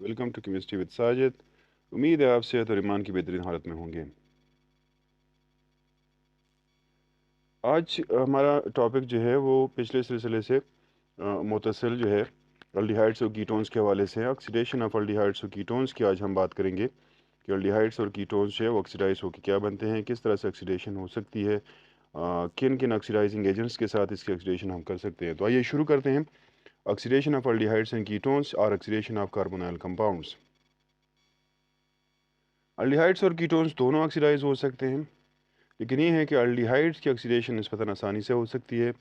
Welcome to chemistry with Sajid. उम्मीद है आप सेहत और ईमान की बेहतरीन हालत में होंगे। आज हमारा टॉपिक जो है वो पिछले सिलसिले से मुतसिल जो है अल्डिहाइड्स और कीटोन्स के हवाले से है। ऑक्सीडेशन ऑफ अल्डिहाइड्स और कीटोन्स की आज हम बात करेंगे कि अल्डिहाइड्स और कीटोन्स जो है वो ऑक्सीडाइज होकर क्या बनते हैं, किस तरह से ऑक्सीडेशन हो सकती है, किन किन ऑक्सीडाइजिंग एजेंट्स के साथ इसकी ऑक्सीडेशन हम कर सकते हैं। तो आइए शुरू करते हैं। Oxidation of aldehydes and ketones और oxidation of carbonyl compounds. Aldehydes और कीटोन्स दोनों ऑक्सीडाइज हो सकते हैं, लेकिन ये है कि अल्डिहाइड्स की ऑक्सीडेशन निस्बतन आसानी से हो सकती है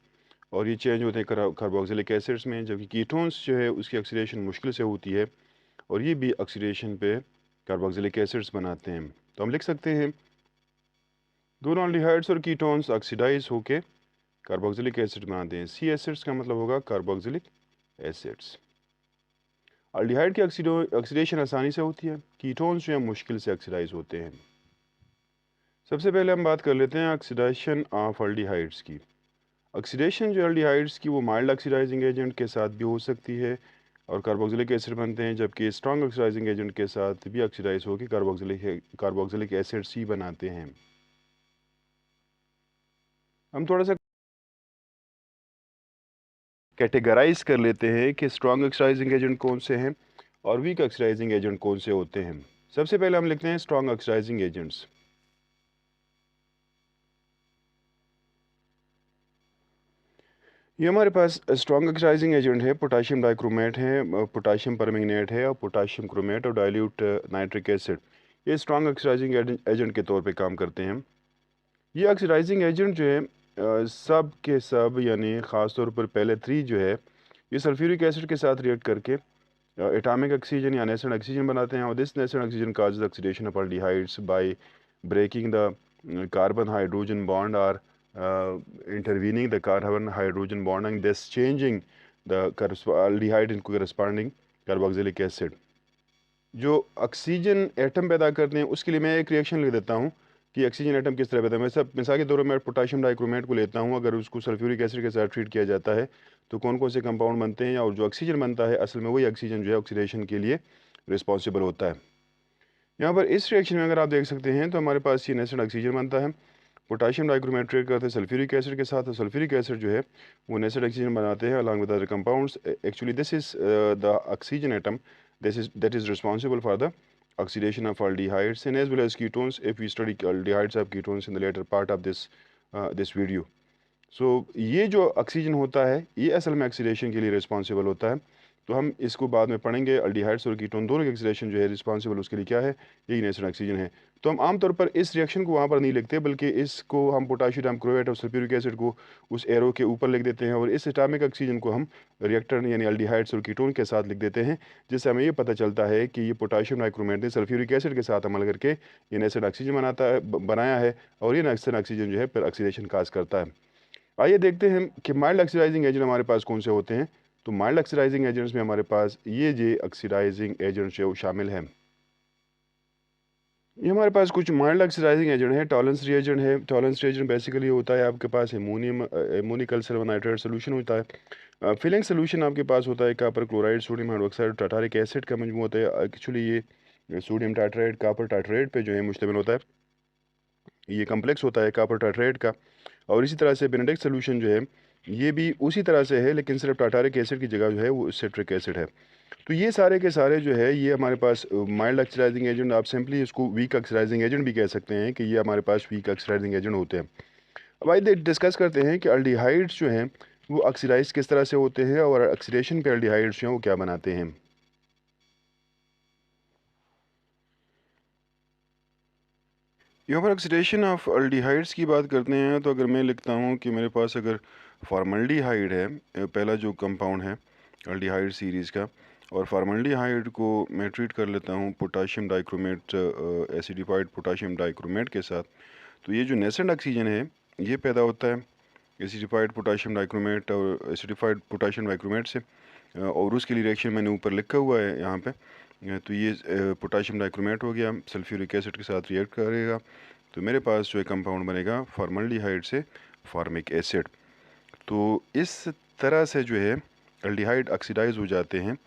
और ये चेंज होते हैं कार्बोक्सिलिक एसिड्स में, जबकि कीटोन्स जो है उसकी ऑक्सीडेशन मुश्किल से होती है और ये भी ऑक्सीडेशन पे कार्बोक्सिलिक एसिड्स बनाते हैं। तो हम लिख सकते हैं दोनों अल्डिहाइड्स और कीटोन्स ऑक्सीडाइज होके कार्बोक्सिलिक एसिड बनाते हैं। सी एसिड्स का मतलब होगा कार्बोक्सिलिक एसिड्स। अल्डिहाइड की ऑक्सीडेशन आसानी से होती है, कीटोन्स जो है मुश्किल से ऑक्सीडाइज होते हैं। सबसे पहले हम बात कर लेते हैं ऑक्सीडेशन ऑफ अल्डिहाइड्स की। ऑक्सीडेशन जो एल्डिहाइड्स की वो माइल्ड ऑक्सीडाइजिंग एजेंट के साथ भी हो सकती है और कार्बोक्सिलिक एसिड बनते हैं, जबकि स्ट्रॉन्ग ऑक्सीडाइजिंग एजेंट के साथ भी ऑक्सीडाइज होकर कार्बोक्सिलिक एसिड सी बनाते हैं। हम थोड़ा सा कैटेगराइज कर लेते हैं कि स्ट्रॉन्ग ऑक्सीडाइजिंग एजेंट कौन से हैं और वीक ऑक्सीडाइजिंग एजेंट कौन से होते हैं। सबसे पहले हम लिखते हैं स्ट्रॉन्ग ऑक्सीडाइजिंग एजेंट्स। ये हमारे पास स्ट्रॉन्ग ऑक्सीडाइजिंग एजेंट है, पोटाशियम डाइक्रोमेट है, पोटाशियम परमैंगनेट है और पोटाशियम क्रोमेट और डाइल्यूट नाइट्रिक एसिड। ये स्ट्रॉन्ग ऑक्सीडाइजिंग एजेंट के तौर पे काम करते हैं। ये ऑक्सीडाइजिंग एजेंट जो है सब के सब यानी ख़ास तौर पर पहले थ्री जो है ये सल्फ्यूरिक एसिड के साथ रिएक्ट करके एटॉमिक ऑक्सीजन या नेसेंट ऑक्सीजन बनाते हैं और this nascent oxygen causes oxidation of aldehydes by breaking the carbon hydrogen bond और intervening the carbon hydrogen bond and thus changing the aldehyde into corresponding carboxylic acid। जो oxygen atom पैदा करते हैं उसके लिए मैं एक रिएक्शन लिख देता हूँ कि ऑक्सीजन एटम किस तरह पैदा है। मैं सब मिसाल के तौर पर मैं पोटाशियम डाइक्रोमेट को लेता हूँ, अगर उसको सल्फ्यूरिक एसिड के साथ ट्रीट किया जाता है तो कौन कौन से कंपाउंड बनते हैं और जो ऑक्सीजन बनता है असल में वही ऑक्सीजन जो है ऑक्सीडेशन के लिए रिस्पॉन्सिबल होता है। यहाँ पर इस रिएक्शन में अगर आप देख सकते हैं तो हमारे पास ये नेसेंट ऑक्सीजन बनता है, पोटाशियम डाइक्रोमेट ट्रीट करते हैं सल्फ्यूरिक एसिड के साथ, सल्फ्यूरिक एसिड जो है वो नेसेंट ऑक्सीजन बनाते हैं along with other compounds. Actually this is the oxygen atom that is responsible for the oxidation of aldehydes and as well as ketones if we study aldehydes of ketones in the later part of this video। सो ये जो oxygen होता है ये असल में oxidation के लिए responsible होता है। तो हम इसको बाद में पढ़ेंगे। अल्डिहाइड्स और कीटोन दोनों की ऑक्सीडेशन जो है रिस्पॉन्सिबल उसके लिए क्या है, यही नेसेंट ऑक्सीजन है। तो हम आमतौर पर इस रिएक्शन को वहाँ पर नहीं लिखते, बल्कि इसको हम पोटाशियम क्लोराइड और सल्फ्यूरिक एसिड को उस एरो के ऊपर लिख देते हैं और इस एटॉमिक ऑक्सीजन को हम रिएक्टर यानी अल्डिहाइड्स और कीटोन के साथ लिख देते हैं, जिससे हमें ये पता चलता है कि ये पोटाशियम डाइक्रोमेट ने सल्फ्यूरिक एसिड के साथ अमल करके ये नेसेंट ऑक्सीजन बनाया है और ये नेसेंट ऑक्सीजन जो है फिर ऑक्सीडेशन काज करता है। आइए देखते हैं कि माइल्ड ऑक्सीडाइजिंग एजेंट हमारे पास कौन से होते हैं। तो माइल्ड ऑक्सीडाइजिंग एजेंट्स में हमारे पास ये जे ऑक्सीडाइजिंग एजेंट्स जो शामिल हैं। ये हमारे पास कुछ माइल्ड ऑक्सीडाइजिंग एजेंट है। टॉलरेंस रिएजेंट है। टॉलरेंस रिएजेंट बेसिकली होता है आपके पास एमोनिकल सिल्वर नाइट्रेट सोल्यूशन होता है। फिलिंग सोल्यूशन आपके पास होता है copper chloride, sodium hydroxide, tartaric acid का मजमू होता है। एक्चुअली ये सोडियम टाइट्रेट कापर टाइट्रेट पे जो है मुश्तमिल होता है। ये कम्प्लेक्स होता है कापर टाइट्रेट का। और इसी तरह से बेनेडिक्ट सोल्यूशन जो है ये भी उसी तरह से है, लेकिन सिर्फ टाटारिक एसिड की जगह जो है वो सिट्रिक एसिड है। तो ये सारे के सारे जो है ये हमारे पास माइल्ड ऑक्सीडाइजिंग एजेंट, आप सिंपली इसको वीक ऑक्सीडाइजिंग एजेंट भी कह सकते हैं कि ये हमारे पास वीक ऑक्सीडाइजिंग एजेंट होते हैं। अब आइए डिस्कस करते हैं कि अल्डिहाइड्स जो हैं वो ऑक्सीडाइज किस तरह से होते हैं और ऑक्सीडेशन पे अल्डिहाइड्स जो हैं वो क्या बनाते हैं। यहाँ पर ऑक्सीडेशन ऑफ अल्डिहाइड्स की बात करते हैं तो अगर मैं लिखता हूँ कि मेरे पास अगर फॉर्मल्डिहाइड है, पहला जो कंपाउंड है अल्डिहाइड सीरीज़ का, और फॉर्मल्डिहाइड को मैं ट्रीट कर लेता हूँ potassium dichromate acidified potassium dichromate के साथ, तो ये जो नेसेंट ऑक्सीजन है ये पैदा होता है एसिडिफाइड पोटाशियम डाइक्रोमेट और एसिडिफाइड पोटाशियम डाइक्रोमेट से। और उसके लिए रिएक्शन मैंने ऊपर लिखा हुआ है यहाँ पे। तो ये पोटाशियम डाइक्रोमेट हो गया, सल्फ्यूरिक एसिड के साथ रिएक्ट करेगा तो मेरे पास जो है कंपाउंड बनेगा फॉर्मल्डिहाइड से फॉर्मिक एसिड। तो इस तरह से जो है अल्डिहाइड ऑक्सीडाइज हो जाते हैं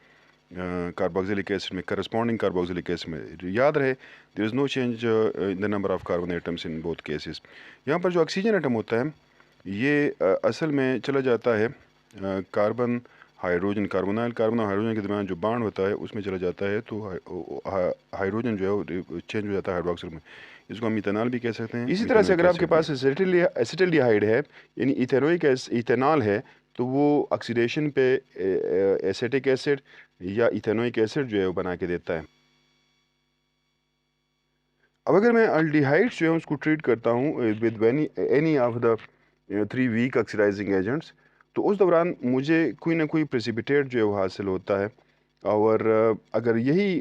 कार्बोक्सिलिक एसिड में, करस्पॉन्डिंग कार्बोक्सिलिक एसिड में। याद रहे there is no change in the number of carbon atoms in both cases. यहाँ पर जो ऑक्सीजन एटम होता है ये असल में चला जाता है कार्बन हाइड्रोजन, कार्बोनाइल कार्बन और हाइड्रोजन के दरमियान जो बॉन्ड होता है उसमें चला जाता है, तो हाइड्रोजन जो है वो चेंज हो जाता है हाइड्रोक्सिल में। इसको हम इथेनॉल भी कह सकते हैं। इसी तरह से अगर आपके पास एसिटिल्डिहाइड है यानी इथेनॉल है, तो वो ऑक्सीडेशन पे एसिटिक एसिड या इथेनोइक एसिड जो है वो बना के देता है। अब अगर मैं अल्डिहाइड्स जो है उसको ट्रीट करता हूँ with any of the 3 weak oxidising agents, तो उस दौरान मुझे कोई ना कोई प्रेसिपिटेट जो है वो हासिल होता है। और अगर यही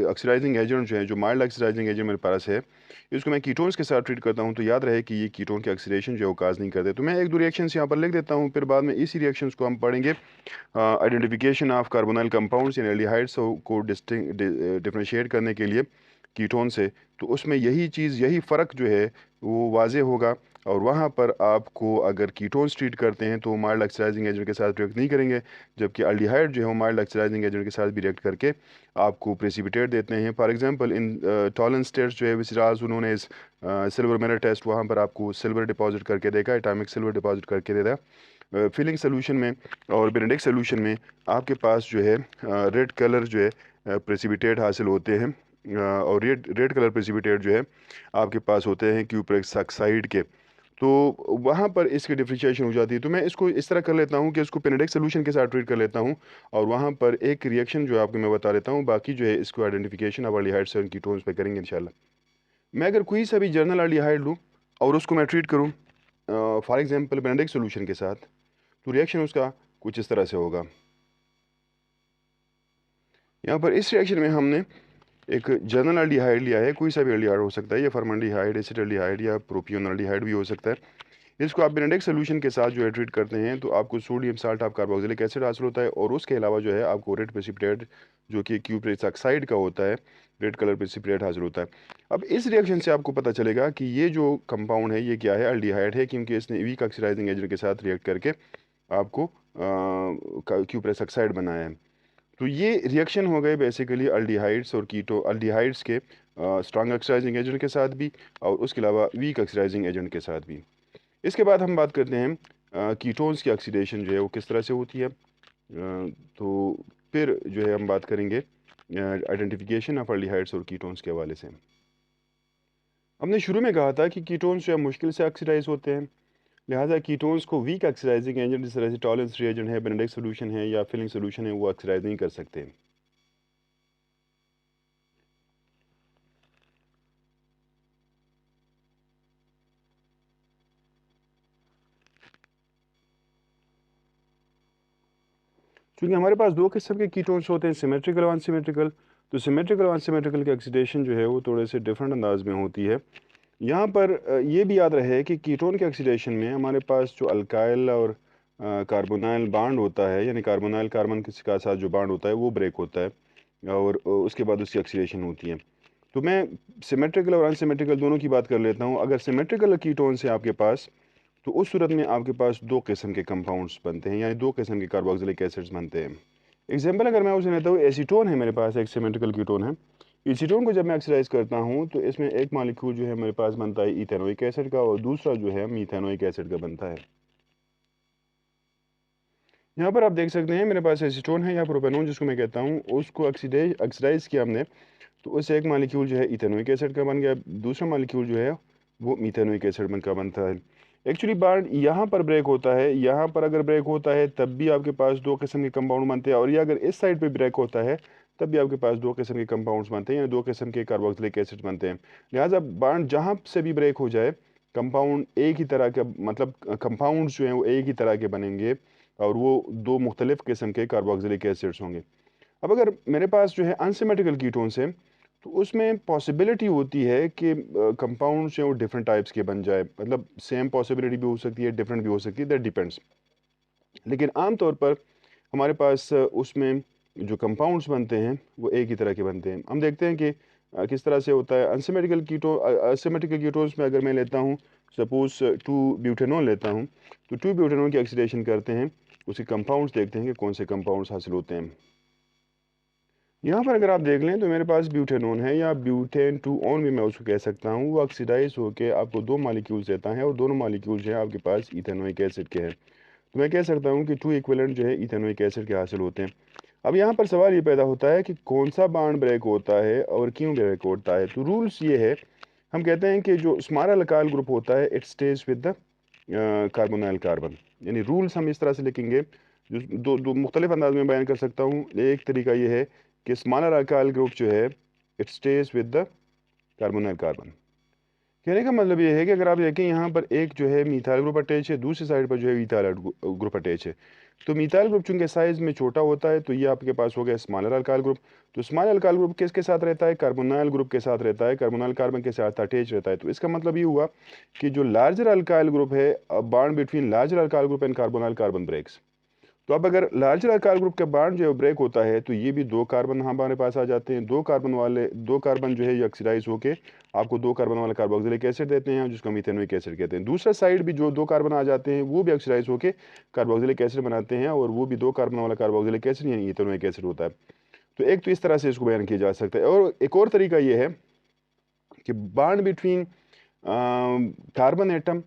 ऑक्सीडाइजिंग एजेंट जो है, जो माइल्ड ऑक्सीडाइजिंग एजेंट मेरे पास है, इसको मैं कीटोन्स के साथ ट्रीट करता हूं, तो याद रहे कि ये कीटोन की ऑक्सीडेशन जो है वो काज नहीं करते। तो मैं एक दो रिएक्शंस यहाँ पर लिख देता हूं, फिर बाद में इसी रिएक्शंस को हम पढ़ेंगे। आइडेंटिफिकेशन ऑफ कार्बोनाइल कंपाउंड्स यानी एल्डिहाइड्स को डिफरेंशिएट करने के लिए कीटोन से, तो उसमें यही चीज़, यही फ़र्क जो है वो वाजे होगा। और वहाँ पर आपको अगर कीटोन्स ट्रीट करते हैं तो माइल्ड ऑक्सीडाइजिंग एजेंट के साथ रिएक्ट नहीं करेंगे, जबकि अल्डिहाइड जो है वो माइल्ड ऑक्सीडाइजिंग एजेंट के साथ भी रिएक्ट करके आपको प्रेसिपिटेट देते हैं। For example in Tollens test जो है which is also known as silver mirror test, वहाँ पर आपको सिल्वर डिपॉजिट करके देगा, एटॉमिक सिल्वर डिपॉजिट करके देगा। फिलिंग सोल्यूशन में और बेनेडिक्ट सोल्यूशन में आपके पास जो है रेड कलर जो है प्रेसिपिटेट हासिल होते हैं, और रेड कलर प्रेसिपिटेट जो है आपके पास होते हैं क्यूप्रेक्स ऑक्साइड के। तो वहाँ पर इसकी डिफ्रेंशिएशन हो जाती है। तो मैं इसको इस तरह कर लेता हूँ कि इसको पेनेडिक सोल्यूशन के साथ ट्रीट कर लेता हूँ, और वहाँ पर एक रिएक्शन जो है आपको मैं बता देता हूँ, बाकी जो है इसको आइडेंटिफिकेशन अब एल्डिहाइड्स और कीटोन्स पे करेंगे इंशाल्लाह। मैं अगर कोई सा भी जर्नल एल्डिहाइड लूँ और उसको मैं ट्रीट करूँ फॉर एग्जांपल पेनेडिक सोल्यूशन के साथ, तो रिएक्शन उसका कुछ इस तरह से होगा। यहाँ पर इस रिएक्शन में हमने एक जर्नल एल्डिहाइड लिया है, कोई सा भी एल्डिहाइड हो सकता है, ये फॉर्मल्डिहाइड, एसिटाल्डिहाइड या प्रोपियोन एल्डिहाइड भी हो सकता है। इसको आप बेनेडिक्ट सोल्यूशन के साथ जो है ट्रीट करते हैं, तो आपको sodium salt of carboxylic acid हासिल होता है, और उसके अलावा जो है आपको रेड प्रेसिपिटेट जो कि क्यूप्रेस ऑक्साइड का होता है, रेड कलर प्रेसिपिटेट हासिल होता है। अब इस रिएक्शन से आपको पता चलेगा कि ये जो कंपाउंड है ये क्या है, एल्डिहाइड है, क्योंकि इसने वीक ऑक्सीडाइजिंग एजेंट के साथ रिएक्ट करके आपको क्यूप्रेस ऑक्साइड बनाया है। तो ये रिएक्शन हो गए बेसिकली अल्डिहाइड्स और कीटो, अल्डिहाइड्स के स्ट्रॉन्ग ऑक्सीडाइजिंग एजेंट के साथ भी, और उसके अलावा वीक ऑक्सीडाइजिंग एजेंट के साथ भी। इसके बाद हम बात करते हैं कीटोन्स की ऑक्सीडेशन जो है वो किस तरह से होती है। तो फिर जो है हम बात करेंगे आइडेंटिफिकेशन ऑफ एल्डिहाइड्स और कीटोन्स के हवाले से। हमने शुरू में कहा था कि कीटोन्स जो है मुश्किल से ऑक्सीडाइज होते हैं, लिहाजा कीटोन्स को वीक ऑक्सीडाइजिंग एजेंट जिस तरह से टॉलेंस रिएजेंट है, बेनेडिक्ट सोल्यूशन है या फिलिंग सोल्यूशन है, वो ऑक्सीडाइज नहीं कर सकते। क्योंकि हमारे पास दो किस्म के कीटोन्स होते हैं, सिमेट्रिकल और अनसिमेट्रिकल। तो सिमेट्रिकल और अनसिमेट्रिकल की ऑक्सीडेशन जो है वो थोड़े से डिफरेंट अंदाज में होती है। यहाँ पर ये भी याद रहे कि कीटोन के ऑक्सीडेशन में हमारे पास जो अल्काइल और कार्बोनाइल बॉन्ड होता है, यानी कार्बोनाइल कार्बन के साथ जो बॉन्ड होता है वो ब्रेक होता है, और उसके बाद उसकी ऑक्सीडेशन होती है। तो मैं सिमेट्रिकल और अनसिमेट्रिकल दोनों की बात कर लेता हूँ। अगर सिमेट्रिकल कीटोन से आपके पास, तो उस सूरत में आपके पास दो किस्म के कंपाउंड्स बनते हैं, यानी दो किस्म के कार्बोक्सिलिक एसिड्स बनते हैं। एग्जांपल अगर मैं उसे लेता हूँ, एसीटोन है मेरे पास, एक सिमेट्रिकल कीटोन है। एसीटोन को जब मैं ऑक्सीडाइज करता हूँ तो इसमें एक मॉलिक्यूल जो है मेरे पास बनता है इथेनोइक एसिड का, और दूसरा जो है मीथेनोइक एसिड का बनता है। यहाँ पर आप देख सकते हैं मेरे पास एसीटोन है या प्रोपेनोन जिसको मैं कहता हूँ, उसको ऑक्सीडाइज किया हमने, तो उससे एक मॉलिक्यूल जो है इथेनोइक एसिड का बन गया, दूसरा मॉलिक्यूल जो है वो मीथेनोइक एसिड का बनता है। एक्चुअली बॉन्ड यहाँ पर ब्रेक होता है, यहाँ पर अगर ब्रेक होता है तब भी आपके पास दो किस्म के कंपाउंड बनते हैं, और ये अगर इस साइड पे ब्रेक होता है तब भी आपके पास दो किस्म के कंपाउंड्स बनते हैं, या दो किस्म के कार्बोक्सिलिक एसिड बनते हैं। लिहाजा बॉन्ड जहाँ से भी ब्रेक हो जाए, कंपाउंड एक ही तरह का, मतलब कंपाउंड्स जो हैं वो एक ही तरह के बनेंगे, और वो दो मुख्तलिफ किस्म के कार्बोक्सिलिक एसिड्स होंगे। अब अगर मेरे पास जो है अनसिमेट्रिकल कीटोन्स है, तो उसमें पॉसिबिलिटी होती है कि कंपाउंड्स जो है वो डिफरेंट टाइप्स के बन जाए, मतलब सेम पॉसिबिलिटी भी हो सकती है, डिफरेंट भी हो सकती है, दैट डिपेंड्स। लेकिन आम तौर पर हमारे पास उसमें जो कंपाउंड्स बनते हैं वो एक ही तरह के बनते हैं। हम देखते हैं कि किस तरह से होता है अनसिमेट्रिकल कीटोन्स में। अगर मैं लेता हूँ सपोज 2 ब्यूटेनॉल लेता हूँ, तो 2 ब्यूटेनॉल की ऑक्सीडेशन करते हैं, उसके कंपाउंड्स देखते हैं कि कौन से कंपाउंड्स हासिल होते हैं। यहाँ पर अगर आप देख लें तो मेरे पास ब्यूटेनोन है या ब्यूटेन 2 ऑन भी मैं उसको कह सकता हूँ। वो ऑक्सीडाइज होकर आपको 2 मॉलिक्यूल्स देता है और दोनों मॉलिक्यूल्स जो है आपके पास इथेनोइक एसिड के हैं। तो मैं कह सकता हूँ कि 2 इक्विवेलेंट जो है इथेनोइक एसिड के हासिल होते हैं। अब यहाँ पर सवाल ये पैदा होता है कि कौन सा बॉन्ड ब्रेक होता है और क्यों ब्रेक होता है। तो रूल्स ये है, हम कहते हैं कि जो स्मॉल अल्काइल ग्रुप होता है it stage with the carbonyl carbon. यानी रूल्स हम इस तरह से लिखेंगे, जो दो दो मुख्तलिफ अंदाज में बयान कर सकता हूँ। एक तरीका ये है कि स्मॉल अल्काइल ग्रुप जो है it stage with the carbonyl carbon. कहने का मतलब ये है कि अगर आप देखें यहाँ पर एक जो है मिथाइल ग्रुप अटैच है, दूसरी साइड पर जो है इथाइल ग्रुप अटैच है। तो मिथाइल ग्रुप चूंकि साइज में छोटा होता है तो ये आपके पास हो गया स्मॉलर अल्काइल ग्रुप। तो स्मॉल अल्काइल ग्रुप किसके साथ रहता है? कार्बोनाइल ग्रुप के साथ रहता है, कार्बोनाइल कार्बन के साथ अटैच रहता है। तो इसका मतलब ये हुआ कि जो लार्जर अल्काइल ग्रुप है, bond between larger alkyl group and carbonyl carbon breaks. तो अब अगर लार्जर अल्काइल ग्रुप का बॉन्ड जो है ब्रेक होता है तो ये भी 2 कार्बन हमारे पास आ जाते हैं। 2 कार्बन जो है ये ऑक्सीडाइज होके आपको 2 कार्बन वाला कार्बोक्सिलिक एसिड देते हैं जिसको मिथेनोइक एसिड कहते हैं। दूसरा साइड भी जो 2 कार्बन आ जाते हैं वो भी ऑक्सीडाइज होके कार्बोक्सिलिक एसिड बनाते हैं और वो भी 2 कार्बन वाला कार्बोक्सिलिक एसिड यानी इथेनोइक एसिड होता है। तो एक तो इस तरह से इसको बयान किया जा सकता है। और एक और तरीका ये है कि bond between carbon atom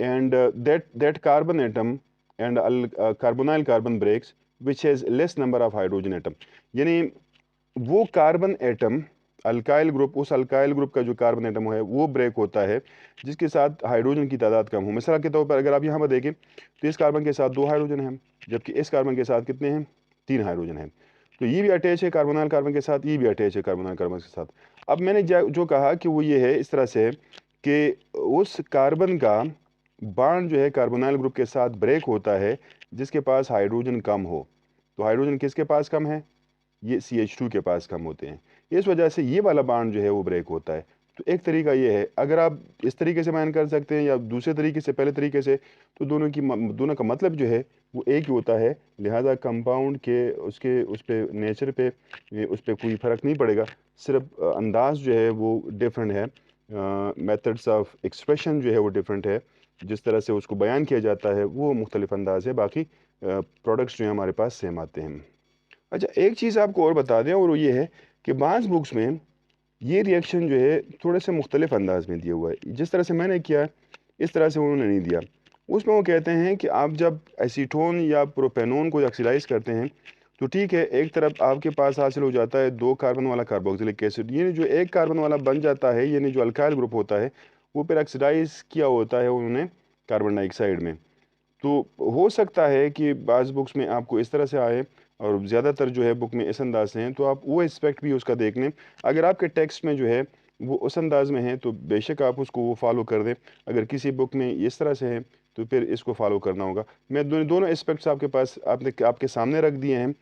and that carbon atom and carbonyl carbon breaks which has less number of hydrogen atom। यानी वो कार्बन एटम अल्काइल ग्रुप, उस अल्काइल ग्रुप का जो कार्बन एटम है वो ब्रेक होता है जिसके साथ हाइड्रोजन की तादाद कम हो। मिसाल के तौर पर अगर आप यहाँ पर देखें तो इस कार्बन के साथ 2 हाइड्रोजन हैं, जबकि इस कार्बन के साथ कितने हैं? 3 हाइड्रोजन हैं। तो ये भी अटैच है कार्बोनाइल कार्बन के साथ, ये भी अटैच है कार्बोनाइल कार्बन के साथ। अब मैंने जो कहा कि वो ये है इस तरह से कि उस कार्बन का बॉन्ड जो है कार्बोनाइल ग्रुप के साथ ब्रेक होता है जिसके पास हाइड्रोजन कम हो। तो हाइड्रोजन किसके पास कम है? ये CH2 के पास कम होते हैं। इस वजह से ये वाला बॉन्ड जो है वो ब्रेक होता है। तो एक तरीका ये है, अगर आप इस तरीके से बयान कर सकते हैं या दूसरे तरीके से, पहले तरीके से, तो दोनों का मतलब जो है वो एक ही होता है। लिहाजा कंपाउंड के उसके उस पे नेचर पे उस पर कोई फ़र्क नहीं पड़ेगा, सिर्फ अंदाज जो है वो डिफरेंट है, मेथड्स ऑफ एक्सप्रेशन जो है वो डिफरेंट है, जिस तरह से उसको बयान किया जाता है वो मुख्तलिफ अंदाज है। बाकी प्रोडक्ट्स जो हैं हमारे पास सेम आते हैं। अच्छा, एक चीज़ आपको और बता दें और वो ये है कि बाज़ बुक्स में ये रिएक्शन जो है थोड़े से मुख्तलिफ अंदाज में दिया हुआ है। जिस तरह से मैंने किया इस तरह से उन्होंने नहीं दिया। उसमें वो कहते हैं कि आप जब एसीटोन या प्रोपेनोन को ऑक्सीडाइज करते हैं तो ठीक है, एक तरफ आपके पास हासिल हो जाता है 2 कार्बन वाला कार्बोक्सिलिक एसिड। ये जो 1 कार्बन वाला बन जाता है, यानी जो अल्काइल ग्रुप होता है वो फिर ऑक्सीडाइज किया होता है उन्होंने कार्बन डाइऑक्साइड में। तो हो सकता है कि बाज़ बुक्स में आपको इस तरह से आए और ज़्यादातर जो है बुक में इस अंदाज से हैं, तो आप वो एस्पेक्ट भी उसका देख लें। अगर आपके टेक्स्ट में जो है वो उस अंदाज में है तो बेशक आप उसको वो फॉलो कर दें। अगर किसी बुक में इस तरह से है तो फिर इसको फॉलो करना होगा। मैं दोनों एस्पेक्ट्स आपके पास आपके सामने रख दिए हैं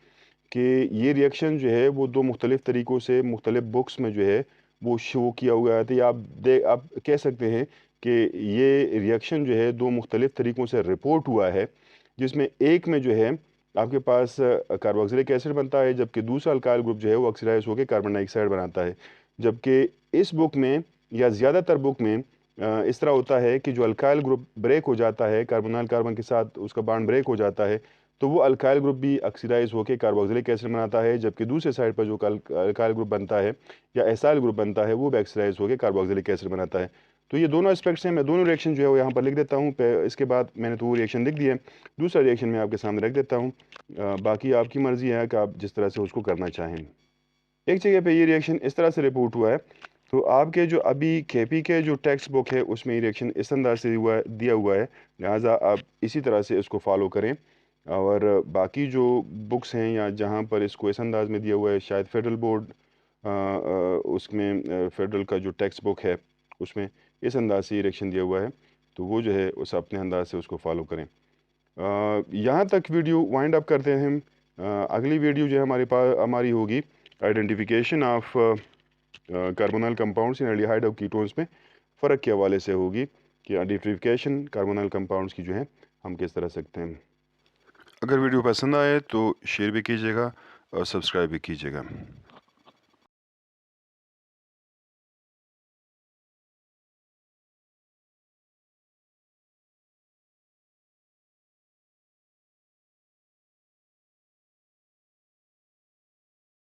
कि ये रिएक्शन जो है वो 2 मुख्तलिफ तरीक़ों से मुख्तलिफ बुक्स में जो है वो शो किया हुआ है। तो ये आप कह सकते हैं कि ये रिएक्शन जो है 2 मुख्तलिफ तरीक़ों से रिपोर्ट हुआ है, जिसमें एक में जो है आपके पास कार्बोक्सिलिक एसिड बनता है, जबकि दूसरा अल्काइल ग्रुप जो है वो ऑक्सीडाइज होकर कार्बन डाइऑक्साइड बनाता है। जबकि इस बुक में या ज़्यादातर बुक में इस तरह होता है कि जो अल्काइल ग्रुप ब्रेक हो जाता है कार्बोनाइल कार्बन के साथ, उसका बॉन्ड ब्रेक हो जाता है, तो वो अल्काइल ग्रुप भी ऑक्सीडाइज होकर कार्बोक्सिलिक एसिड बनाता है, जबकि दूसरे साइड पर जो अल्काइल ग्रुप बनता है या एसाइल ग्रुप बनता है वो भी ऑक्सीडाइज होकर कार्बोक्सिलिक एसिड बनाता है। तो ये दोनों एस्पेक्ट्स हैं। मैं दोनों रिएक्शन जो है वो यहाँ पर लिख देता हूँ। इसके बाद मैंने तो वो रिएक्शन लिख दिया है, दूसरा रिएक्शन मैं आपके सामने रख देता हूँ। बाकी आपकी मर्ज़ी है कि आप जिस तरह से उसको करना चाहें। एक जगह पे ये रिएक्शन इस तरह से रिपोर्ट हुआ है, तो आपके जो अभी केपी के जो टेक्स्ट बुक है उसमें ये रिएक्शन इस अंदाज से दिया हुआ है, लिहाजा आप इसी तरह से इसको फॉलो करें। और बाकी जो बुक्स हैं या जहाँ पर इसको इस अंदाज में दिया हुआ है, शायद फेडरल बोर्ड उसमें फेडरल का जो टेक्स्ट बुक है उसमें इस अंदाज से ये रिएक्शन दिया हुआ है, तो वो जो है उस अपने अंदाज से उसको फॉलो करें। यहाँ तक वीडियो वाइंड अप करते हैं हम। अगली वीडियो जो है हमारी होगी identification of carbonyl compounds in aldehyde और कीटोन्स में फ़र्क के हवाले से होगी कि आइडेंटिफिकेशन कार्बोनाइल कंपाउंड्स की जो है हम किस तरह सकते हैं। अगर वीडियो पसंद आए तो शेयर भी कीजिएगा और सब्सक्राइब भी कीजिएगा।